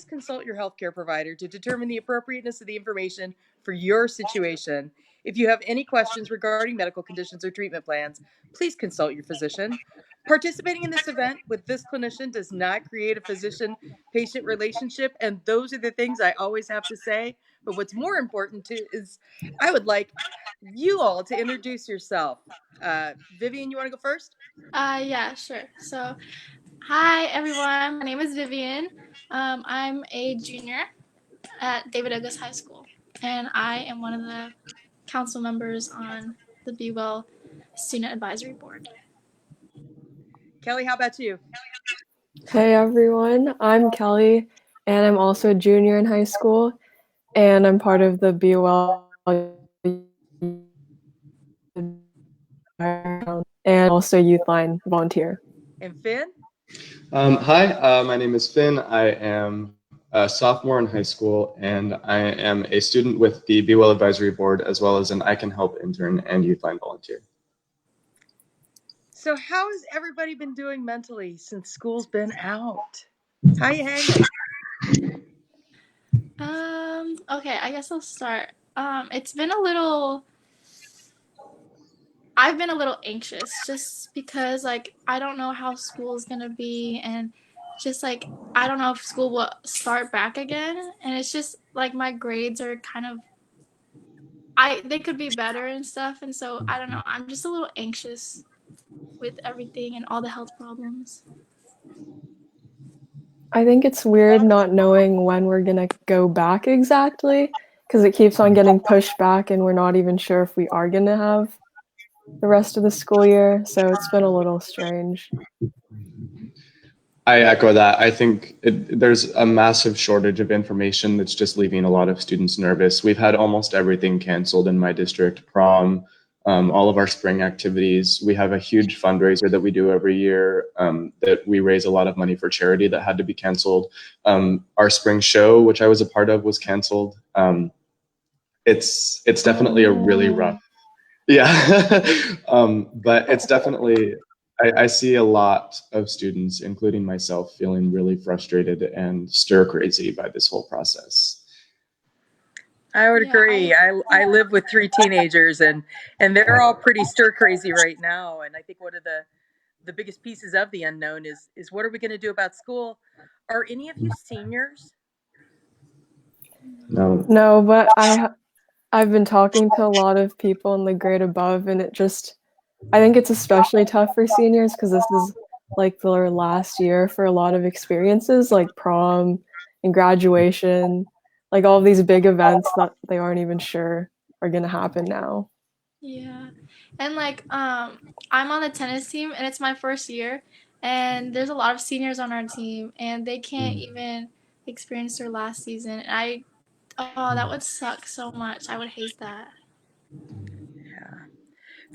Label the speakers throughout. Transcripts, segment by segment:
Speaker 1: always consult your healthcare provider to determine the appropriateness of the information for your situation. If you have any questions regarding medical conditions or treatment plans, please consult your physician. Participating in this event with this clinician does not create a physician-patient relationship, and those are the things I always have to say. But what's more important is I would like you all to introduce yourself. Vivian, you want to go first?
Speaker 2: Yeah, sure. So, hi everyone. My name is Vivian. I'm a junior at David Douglas High School, and I am one of the council members on the BeWell Student Advisory Board.
Speaker 1: Kelly, how about you?
Speaker 3: Hey everyone, I'm Kelly, and I'm also a junior in high school, and I'm part of the BeWell and also Youth Line volunteer.
Speaker 1: And Finn?
Speaker 4: Hi, my name is Finn. I am a sophomore in high school, and I am a student with the BeWell Advisory Board, as well as an I Can Help intern and Youth Line volunteer.
Speaker 1: So how has everybody been doing mentally since school's been out? How you hanging?
Speaker 2: Okay, I guess I'll start. It's been a little. I've been a little anxious just because, like, I don't know how school's gonna be, and just like I don't know if school will start back again, and it's just like my grades are kind of they could be better and stuff, and so I don't know. I'm just a little anxious with everything and all the health problems.
Speaker 3: I think it's weird not knowing when we're gonna go back exactly, because it keeps on getting pushed back and we're not even sure if we are gonna have the rest of the school year, so it's been a little strange.
Speaker 4: I echo that. I think there's a massive shortage of information that's just leaving a lot of students nervous. We've had almost everything canceled in my district: prom, all of our spring activities. We have a huge fundraiser that we do every year that we raise a lot of money for charity that had to be canceled. Our spring show, which I was a part of, was canceled. It's definitely a really rough. Yeah, but it's definitely, I see a lot of students, including myself, feeling really frustrated and stir crazy by this whole process.
Speaker 1: I would agree. I live with 3 teenagers and they're all pretty stir crazy right now. And I think one of the biggest pieces of the unknown is what are we going to do about school? Are any of you seniors?
Speaker 3: No, but I've been talking to a lot of people in the grade above, and I think it's especially tough for seniors because this is like their last year for a lot of experiences like prom and graduation, like all these big events that they aren't even sure are going to happen now.
Speaker 2: Yeah. And like I'm on the tennis team and it's my first year, and there's a lot of seniors on our team and they can't even experience their last season. And that would suck so much. I would hate that.
Speaker 1: Yeah.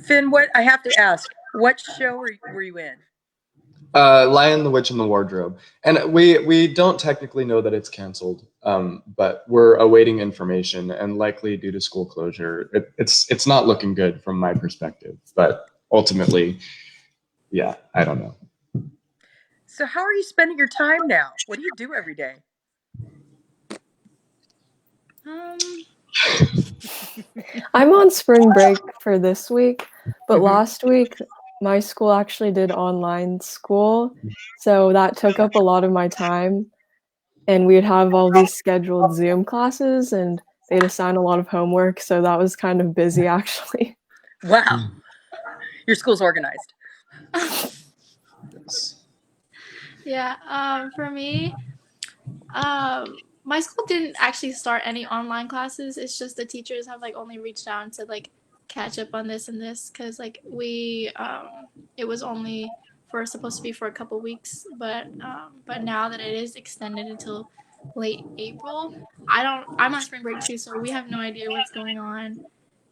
Speaker 1: Finn, what I have to ask, what show were you in?
Speaker 4: Lion, the Witch, and the Wardrobe. And we don't technically know that it's canceled, but we're awaiting information, and likely due to school closure, it's not looking good from my perspective. But ultimately, yeah, I don't know.
Speaker 1: So how are you spending your time now? What do you do every day?
Speaker 3: I'm on spring break for this week, but last week my school actually did online school, so that took up a lot of my time, and we'd have all these scheduled Zoom classes, and they'd assign a lot of homework, so that was kind of busy actually.
Speaker 1: Wow. Your school's organized.
Speaker 2: Yeah, for me, my school didn't actually start any online classes. It's just the teachers have like only reached out to like catch up on this and this because like it was only supposed to be for a couple weeks, but now that it is extended until late April, I'm on spring break too, so we have no idea what's going on,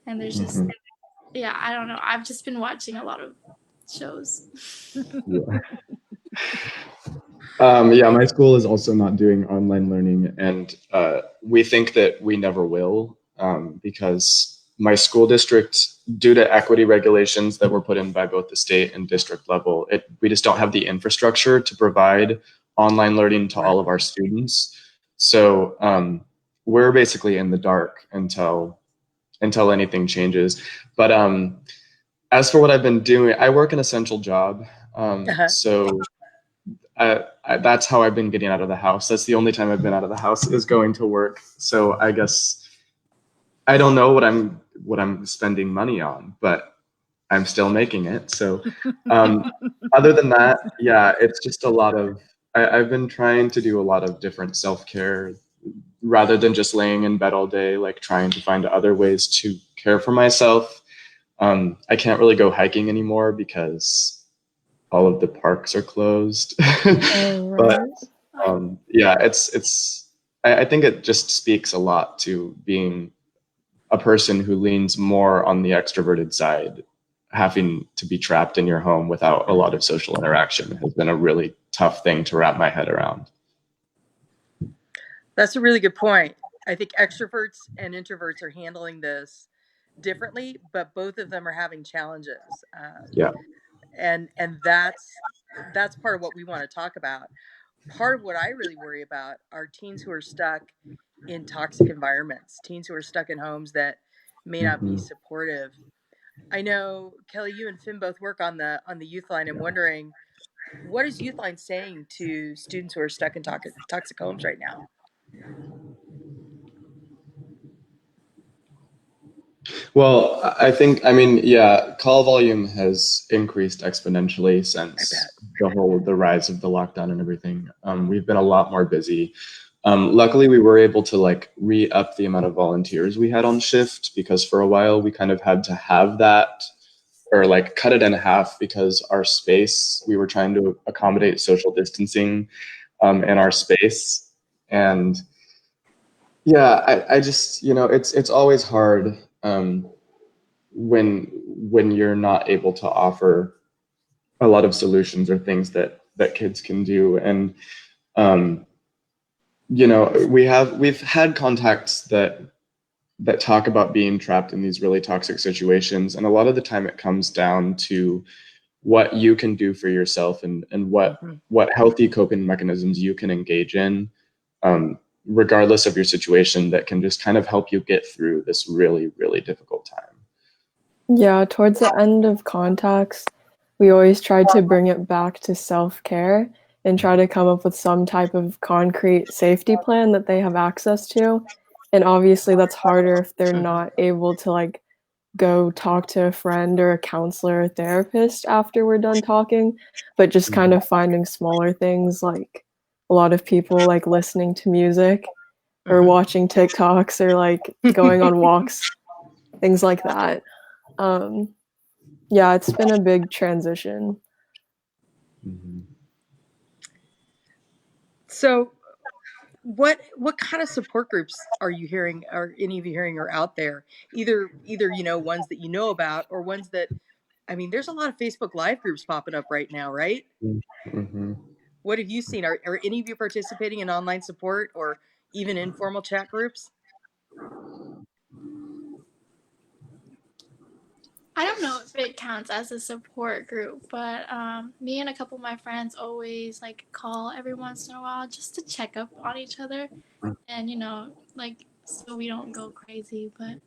Speaker 2: and there's just I don't know. I've just been watching a lot of shows.
Speaker 4: Yeah, my school is also not doing online learning, and we think that we never will because my school district, due to equity regulations that were put in by both the state and district level, we just don't have the infrastructure to provide online learning to all of our students. So we're basically in the dark until anything changes. But as for what I've been doing, I work an essential job. So that's how I've been getting out of the house. That's the only time I've been out of the house, is going to work. So I guess I don't know what I'm spending money on, but I'm still making it. So other than that, yeah, it's just a lot of, I've been trying to do a lot of different self-care rather than just laying in bed all day, like trying to find other ways to care for myself. I can't really go hiking anymore because all of the parks are closed.
Speaker 3: Oh, right.
Speaker 4: But yeah, I think it just speaks a lot to being a person who leans more on the extroverted side. Having to be trapped in your home without a lot of social interaction has been a really tough thing to wrap my head around.
Speaker 1: That's a really good point. I think extroverts and introverts are handling this differently, but both of them are having challenges.
Speaker 4: Yeah.
Speaker 1: And that's part of what we want to talk about. Part of what I really worry about are teens who are stuck in toxic environments, teens who are stuck in homes that may not be supportive. I know, Kelly, you and Finn both work on the youth line. I'm wondering, what is youth line saying to students who are stuck in toxic homes right now?
Speaker 4: Well, I mean, yeah, call volume has increased exponentially since the rise of the lockdown and everything. We've been a lot more busy. Luckily, we were able to like re-up the amount of volunteers we had on shift, because for a while we kind of had to have that, or like cut it in half, because our space, we were trying to accommodate social distancing in our space. And yeah, I just, it's always hard when you're not able to offer a lot of solutions or things that kids can do. And we've had contacts that talk about being trapped in these really toxic situations, and a lot of the time it comes down to what you can do for yourself, and what healthy coping mechanisms you can engage in, regardless of your situation, that can just kind of help you get through this really, really difficult time.
Speaker 3: Yeah, towards the end of contacts, we always try to bring it back to self-care and try to come up with some type of concrete safety plan that they have access to. And obviously that's harder if they're not able to like go talk to a friend or a counselor or therapist after we're done talking, but just kind of finding smaller things, like a lot of people like listening to music or watching TikToks or like going on walks, things like that. Yeah, it's been a big transition.
Speaker 1: So what kind of support groups are you hearing, or any of you hearing, are out there? Either ones that you know about, or ones that, I mean, there's a lot of Facebook Live groups popping up right now, right? What have you seen? Are any of you participating in online support or even informal chat groups?
Speaker 2: I don't know if it counts as a support group, but me and a couple of my friends always like call every once in a while just to check up on each other, and like so we don't go crazy, but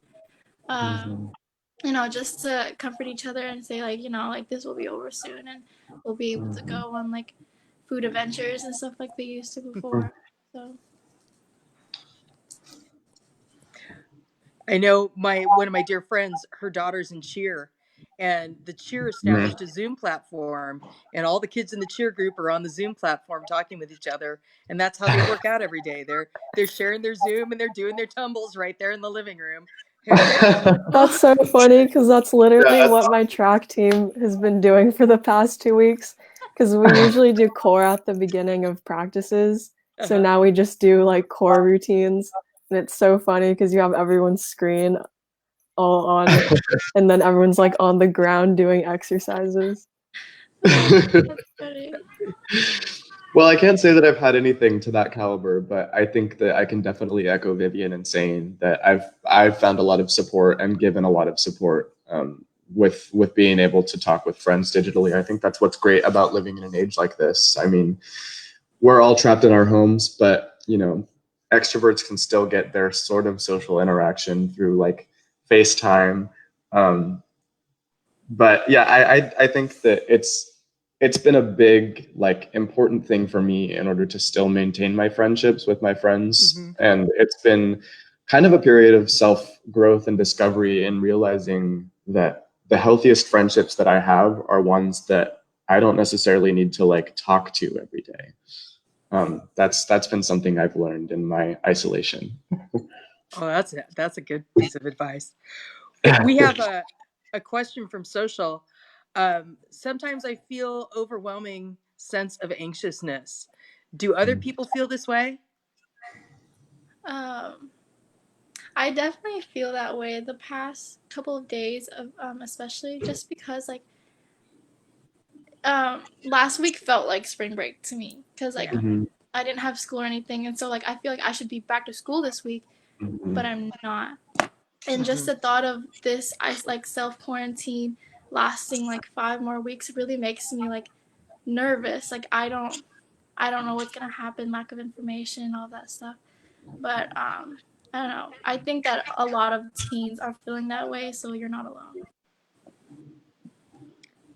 Speaker 2: just to comfort each other and say like like this will be over soon and we'll be able to go on like food adventures and stuff like they used to before. So
Speaker 1: I know one of my dear friends, her daughter's in cheer, and the cheer established a Zoom platform, and all the kids in the cheer group are on the Zoom platform talking with each other, and that's how they work out every day. They're sharing their Zoom and they're doing their tumbles right there in the living room.
Speaker 3: That's so funny, because that's literally what my track team has been doing for the past 2 weeks, because we usually do core at the beginning of practices. So now we just do like core routines. And it's so funny because you have everyone's screen all on, and then everyone's like on the ground doing exercises.
Speaker 2: that's funny.
Speaker 4: Well, I can't say that I've had anything to that caliber, but I think that I can definitely echo Vivian in saying that I've found a lot of support and given a lot of support with being able to talk with friends digitally. I think that's what's great about living in an age like this. I mean, we're all trapped in our homes, but extroverts can still get their sort of social interaction through like FaceTime. But yeah, I think that it's been a big, like, important thing for me in order to still maintain my friendships with my friends. And it's been kind of a period of self-growth and discovery in realizing that the healthiest friendships that I have are ones that I don't necessarily need to like talk to every day. That's been something I've learned in my isolation.
Speaker 1: Oh, that's a good piece of advice. We have a question from social. Sometimes I feel overwhelming sense of anxiousness. Do other people feel this way?
Speaker 2: I definitely feel that way the past couple of days of especially just because like last week felt like spring break to me because like I didn't have school or anything, and so like I feel like I should be back to school this week, but I'm not. And just the thought of this, I like self quarantine lasting like 5 more weeks really makes me like nervous. Like I don't know what's gonna happen, lack of information, all that stuff. But I don't know. I think that a lot of teens are feeling that way, so you're not alone.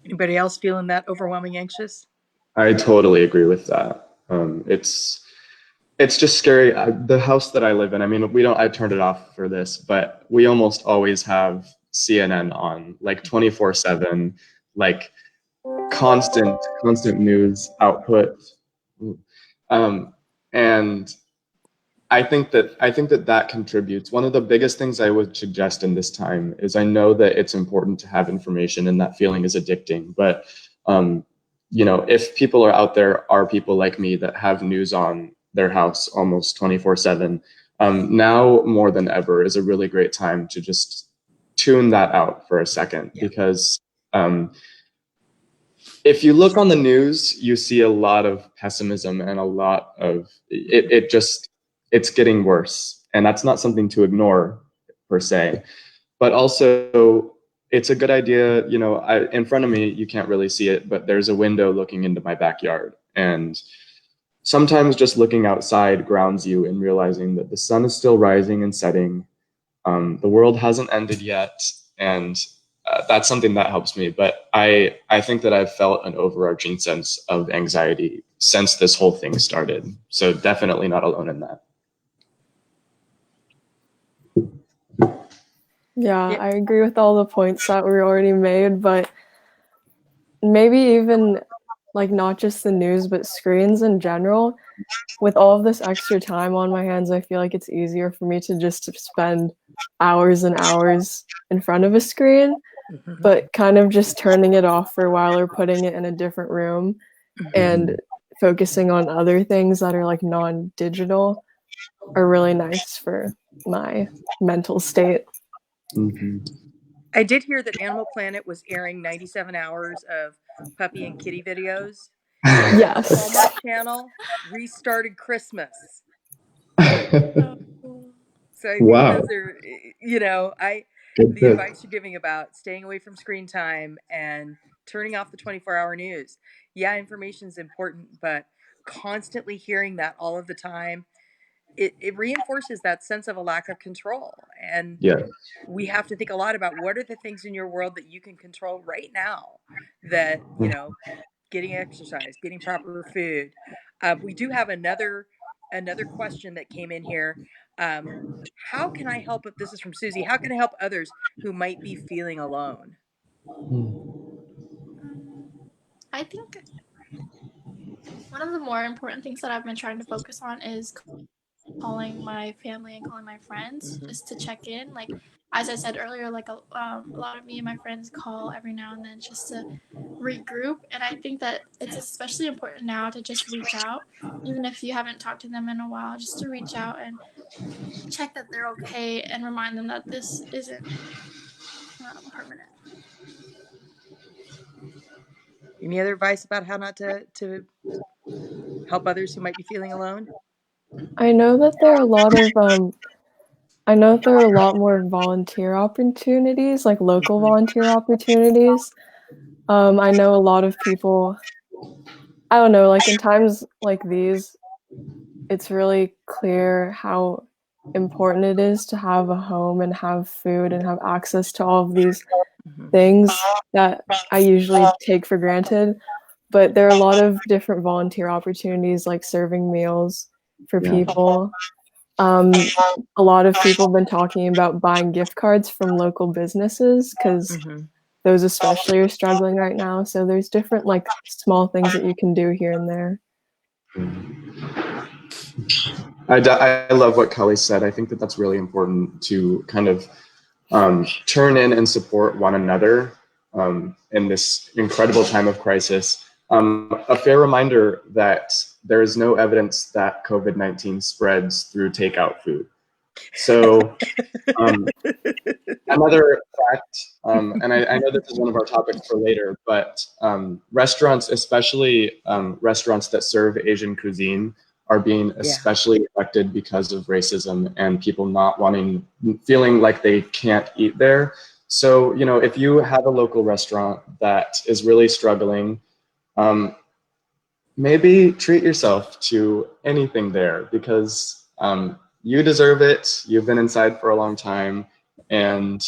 Speaker 1: Anybody else feeling that overwhelming anxious?
Speaker 4: I totally agree with that. It's just scary. The house that I live in, I mean, I turned it off for this, but we almost always have CNN on, like 24/7, like constant news output. And I think that contributes. One of the biggest things I would suggest in this time is, I know that it's important to have information and that feeling is addicting, but if people are out there, are people like me that have news on their house almost 24/7, now more than ever is a really great time to just tune that out for a second. Because if you look on the news, you see a lot of pessimism and a lot of it's getting worse. And that's not something to ignore per se, but also it's a good idea. In front of me, you can't really see it, but there's a window looking into my backyard. And sometimes just looking outside grounds you in realizing that the sun is still rising and setting. The world hasn't ended yet. And that's something that helps me. But I think that I've felt an overarching sense of anxiety since this whole thing started. So definitely not alone in that.
Speaker 3: Yeah, I agree with all the points that were already made, but maybe even like not just the news, but screens in general. With all of this extra time on my hands, I feel like it's easier for me to just spend hours and hours in front of a screen, but kind of just turning it off for a while or putting it in a different room and focusing on other things that are like non-digital are really nice for my mental state.
Speaker 1: I did hear that Animal Planet was airing 97 hours of puppy and kitty videos.
Speaker 3: Yes.
Speaker 1: The Hallmark Channel restarted Christmas. So I think
Speaker 4: Wow.
Speaker 1: those are, the advice you're giving about staying away from screen time and turning off the 24-hour news. Yeah, information is important, but constantly hearing that all of the time, it reinforces that sense of a lack of control. And we have to think a lot about what are the things in your world that you can control right now, that, getting exercise, getting proper food. We do have another question that came in here. How can I help? This is from Susie. How can I help others who might be feeling alone?
Speaker 2: I think one of the more important things that I've been trying to focus on is calling my family and calling my friends just to check in. Like, as I said earlier, like a lot of me and my friends call every now and then just to regroup. And I think that it's especially important now to just reach out, even if you haven't talked to them in a while, just to reach out and check that they're okay and remind them that this isn't permanent.
Speaker 1: Any other advice about how not to help others who might be feeling alone?
Speaker 3: I know that there are a lot more volunteer opportunities, like local volunteer opportunities. I know a lot of people, I don't know, like in times like these, it's really clear how important it is to have a home and have food and have access to all of these things that I usually take for granted. But there are a lot of different volunteer opportunities, like serving meals for people. A lot of people have been talking about buying gift cards from local businesses because those especially are struggling right now. So there's different like small things that you can do here and there.
Speaker 4: I love what Kelly said. I think that that's really important to kind of turn in and support one another in this incredible time of crisis. A fair reminder that there is no evidence that COVID-19 spreads through takeout food. So another fact, and I know this is one of our topics for later, but restaurants, especially restaurants that serve Asian cuisine, are being especially affected because of racism and people not feeling like they can't eat there. So, you know, if you have a local restaurant that is really struggling, maybe treat yourself to anything there because you deserve it. You've been inside for a long time and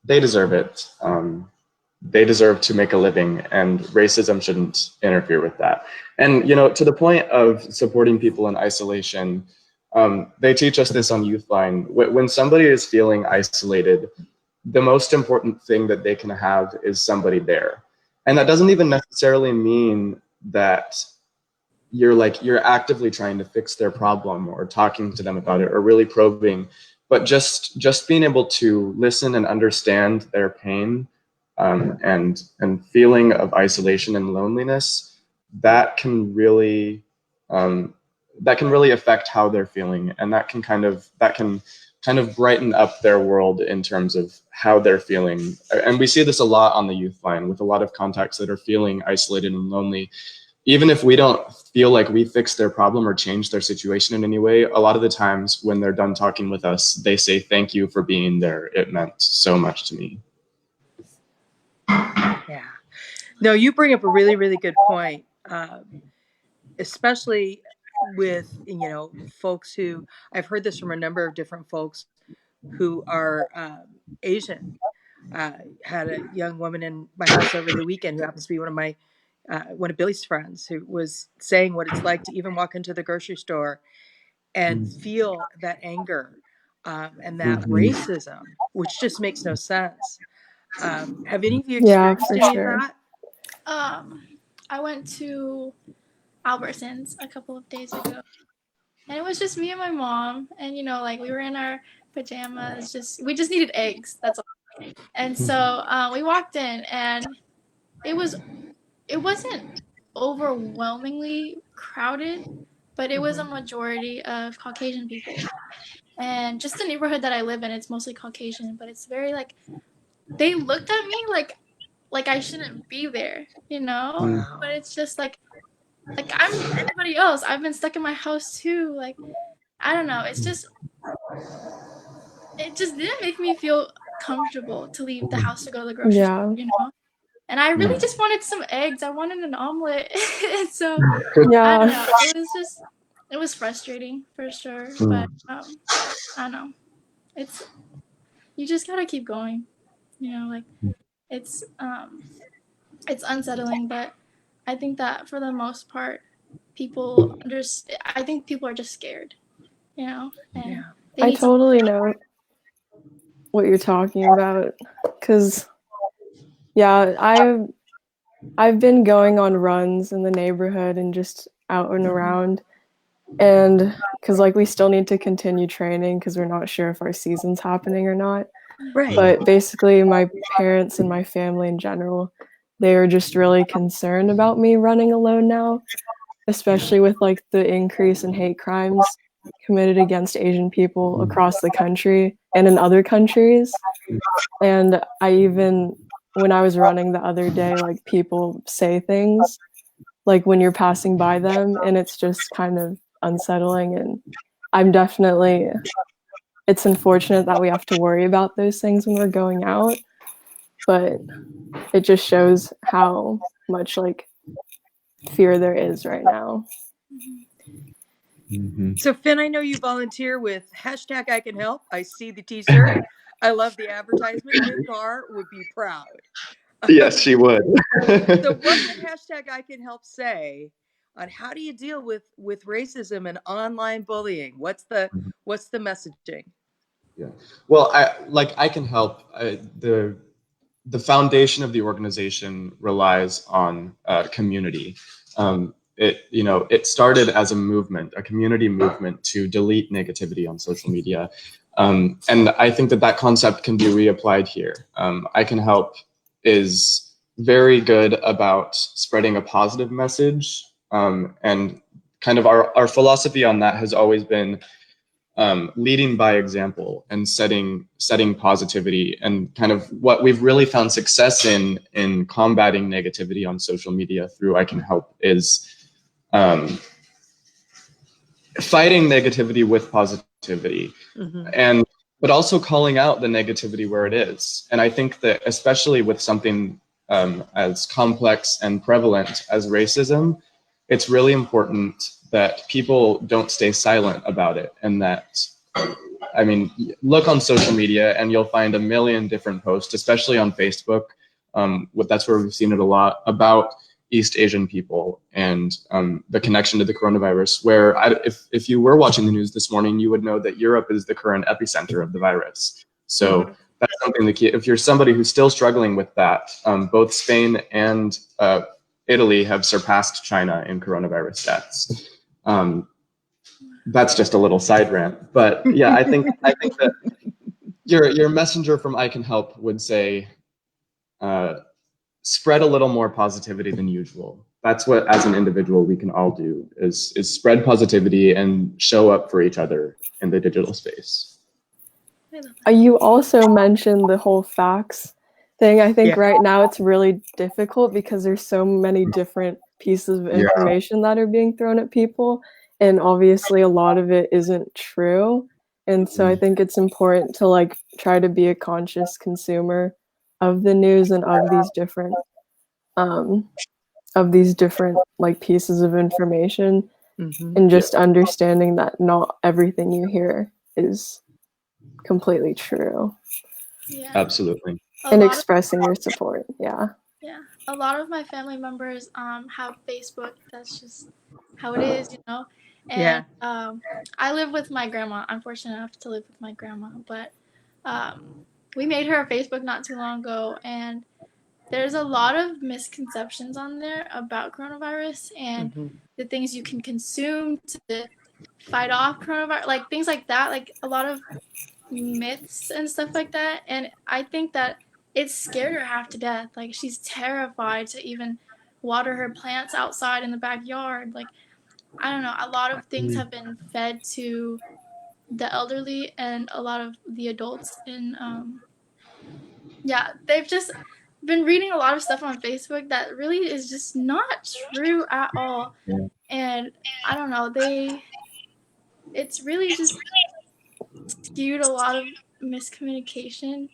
Speaker 4: they deserve it. They deserve to make a living and racism shouldn't interfere with that. And, you know, to the point of supporting people in isolation, they teach us this on Youthline. When somebody is feeling isolated, the most important thing that they can have is somebody there. And that doesn't even necessarily mean that you're actively trying to fix their problem or talking to them about it or really probing, but just being able to listen and understand their pain and feeling of isolation and loneliness, that can really affect how they're feeling, and that can kind of brighten up their world in terms of how they're feeling. And we see this a lot on the Youthline with a lot of contacts that are feeling isolated and lonely. Even if we don't feel like we fixed their problem or changed their situation in any way, a lot of the times when they're done talking with us, they say, "Thank you for being there. It meant so much to me."
Speaker 1: Yeah. No, you bring up a really, really good point, especially with, you know, folks who, I've heard this from a number of different folks who are Asian. Had a young woman in my house over the weekend who happens to be one of Billy's friends, who was saying what it's like to even walk into the grocery store and feel that anger and that racism, which just makes no sense. Have any of you
Speaker 3: Yeah,
Speaker 1: experienced
Speaker 3: for
Speaker 1: any
Speaker 3: sure.
Speaker 1: of that?
Speaker 2: I went to Albertsons a couple of days ago, and it was just me and my mom, and you know, like we were in our pajamas, we just needed eggs. That's all. And so we walked in, and it wasn't overwhelmingly crowded, but it was a majority of Caucasian people. And just the neighborhood that I live in, it's mostly Caucasian, but it's very like they looked at me like I shouldn't be there, you know?
Speaker 1: Wow.
Speaker 2: But it's just like I'm anybody else. I've been stuck in my house too. Like I don't know. It just didn't make me feel comfortable to leave the house to go to the grocery store, you know? And I really just wanted some eggs. I wanted an omelet. And so I don't know. It was frustrating for sure. But I don't know. You just gotta keep going. You know, like it's unsettling, but I think that for the most part, I think people are just scared, you know, and they
Speaker 3: I
Speaker 2: need some.
Speaker 3: totally know what you're talking about because I've been going on runs in the neighborhood and just out and around, and because like we still need to continue training because we're not sure if our season's happening or not.
Speaker 1: Right.
Speaker 3: But basically my parents and my family in general, they are just really concerned about me running alone now, especially with like the increase in hate crimes committed against Asian people across the country and in other countries. And when I was running the other day, like people say things like when you're passing by them, and it's just kind of unsettling. And it's unfortunate that we have to worry about those things when we're going out, but it just shows how much like fear there is right now.
Speaker 1: So Finn, I know you volunteer with hashtag I Can Help. I see the t-shirt. I love the advertisement. Finn Carr would be proud.
Speaker 4: Yes, she would.
Speaker 1: So what would hashtag I Can Help say on how do you deal with racism and online bullying? What's the messaging?
Speaker 4: Yeah. Well, I Can Help. The foundation of the organization relies on community. It started as a movement, a community movement to delete negativity on social media. And I think that concept can be reapplied here. I Can Help is very good about spreading a positive message. And kind of our philosophy on that has always been leading by example and setting positivity, and kind of what we've really found success in combating negativity on social media through I Can Help is fighting negativity with positivity, but also calling out the negativity where it is. And I think that especially with something as complex and prevalent as racism, it's really important that people don't stay silent about it. And that, I mean, look on social media and you'll find a million different posts, especially on Facebook. That's where we've seen it a lot, about East Asian people and the connection to the coronavirus, where if you were watching the news this morning, you would know that Europe is the current epicenter of the virus. So that's something that if you're somebody who's still struggling with that, both Spain and Italy have surpassed China in coronavirus deaths. That's just a little side rant, but yeah, I think that your messenger from I Can Help would say, spread a little more positivity than usual. That's what, as an individual, we can all do is spread positivity and show up for each other in the digital space.
Speaker 3: You also mentioned the whole facts thing. I think right now it's really difficult because there's so many different pieces of information that are being thrown at people, and obviously a lot of it isn't true. And so I think it's important to like try to be a conscious consumer of the news and of these different like pieces of information, and just understanding that not everything you hear is completely true.
Speaker 2: Yeah.
Speaker 4: Absolutely.
Speaker 3: And expressing your support. Yeah.
Speaker 2: A lot of my family members have Facebook. That's just how it is, you know. And I live with my grandma. I'm fortunate enough to live with my grandma, but we made her a Facebook not too long ago, and there's a lot of misconceptions on there about coronavirus and the things you can consume to fight off coronavirus, like things like that, like a lot of myths and stuff like that. And I think that it scared her half to death. Like, she's terrified to even water her plants outside in the backyard. Like, I don't know, a lot of things have been fed to the elderly and a lot of the adults in they've just been reading a lot of stuff on Facebook that really is just not true at all. And I don't know, it's really just skewed a lot of miscommunication,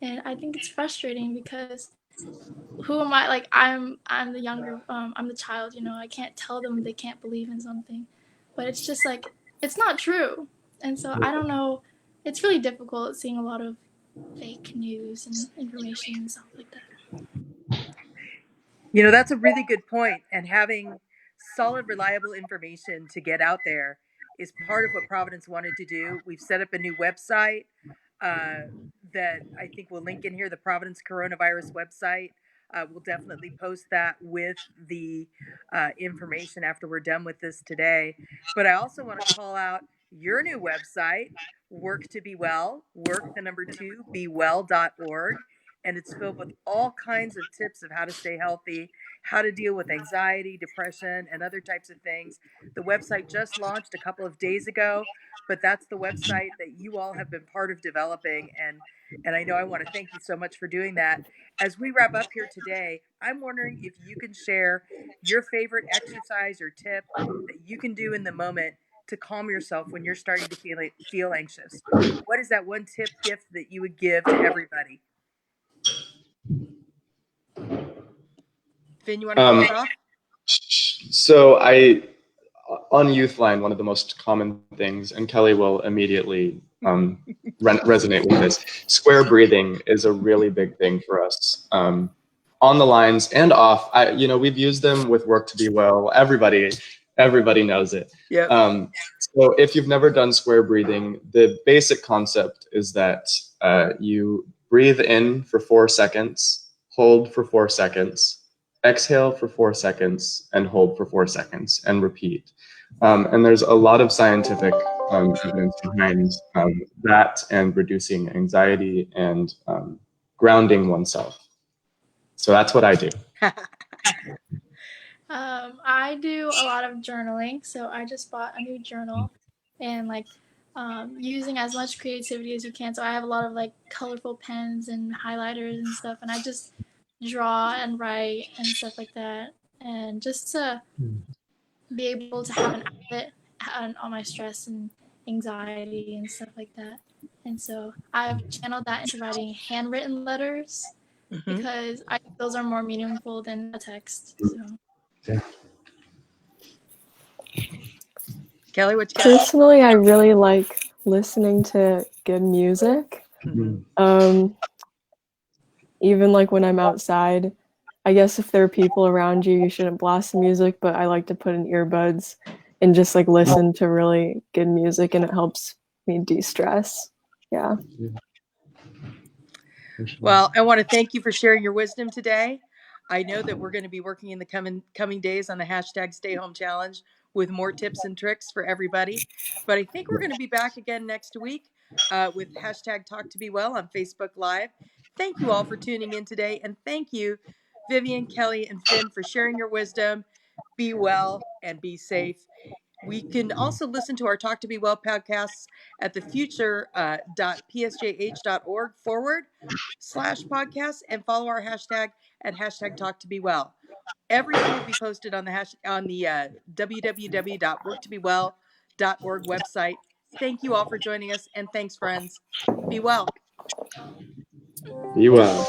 Speaker 2: and I think it's frustrating because who am I? Like, I'm the younger, I'm the child, you know. I can't tell them they can't believe in something, but it's just like, it's not true. And so I don't know, it's really difficult seeing a lot of fake news and information and stuff like that.
Speaker 1: You know, that's a really good point. And having solid, reliable information to get out there is part of what Providence wanted to do. We've set up a new website that I think we'll link in here, the Providence Coronavirus website. We'll definitely post that with the information after we're done with this today. But I also want to call out your new website, Work2BeWell, bewell.org. And it's filled with all kinds of tips of how to stay healthy, how to deal with anxiety, depression, and other types of things. The website just launched a couple of days ago, but that's the website that you all have been part of developing. And I know I want to thank you so much for doing that. As we wrap up here today, I'm wondering if you can share your favorite exercise or tip that you can do in the moment to calm yourself when you're starting to feel anxious. What is that one tip, gift that you would give to everybody? Finn, you want to kick us off?
Speaker 4: So on Youthline, one of the most common things, and Kelly will immediately resonate with this. Square breathing is a really big thing for us. On the lines and off, we've used them with Talk2BeWell. Everybody knows it.
Speaker 1: Yep.
Speaker 4: So if you've never done square breathing, the basic concept is that you breathe in for 4 seconds, hold for 4 seconds, exhale for 4 seconds, and hold for 4 seconds, and repeat. And there's a lot of scientific evidence behind that and reducing anxiety and grounding oneself. So that's what I do.
Speaker 2: I do a lot of journaling, so I just bought a new journal and using as much creativity as you can. So I have a lot of colorful pens and highlighters and stuff, and I just draw and write and stuff like that, and just to be able to have an outlet on all my stress and anxiety and stuff like that. And so I've channeled that into writing handwritten letters because I think those are more meaningful than a text. So.
Speaker 1: Kelly, what you got?
Speaker 3: Personally, I really like listening to good music. Even when I'm outside, I guess if there are people around you, you shouldn't blast the music, but I like to put in earbuds and just listen to really good music, and it helps me de-stress. Yeah.
Speaker 1: Well, I want to thank you for sharing your wisdom today. I know that we're going to be working in the coming days on the hashtag Stay Home Challenge with more tips and tricks for everybody. But I think we're going to be back again next week with hashtag Talk2BeWell on Facebook Live. Thank you all for tuning in today. And thank you, Vivian, Kelly, and Finn, for sharing your wisdom. Be well and be safe. We can also listen to our Talk2BeWell podcasts at thefuture.psjh.org/podcast and follow our hashtag at hashtag Talk2BeWell. Everything will be posted on the www.work2bewell.org website. Thank you all for joining us, and thanks, friends. Be well.
Speaker 4: Be well.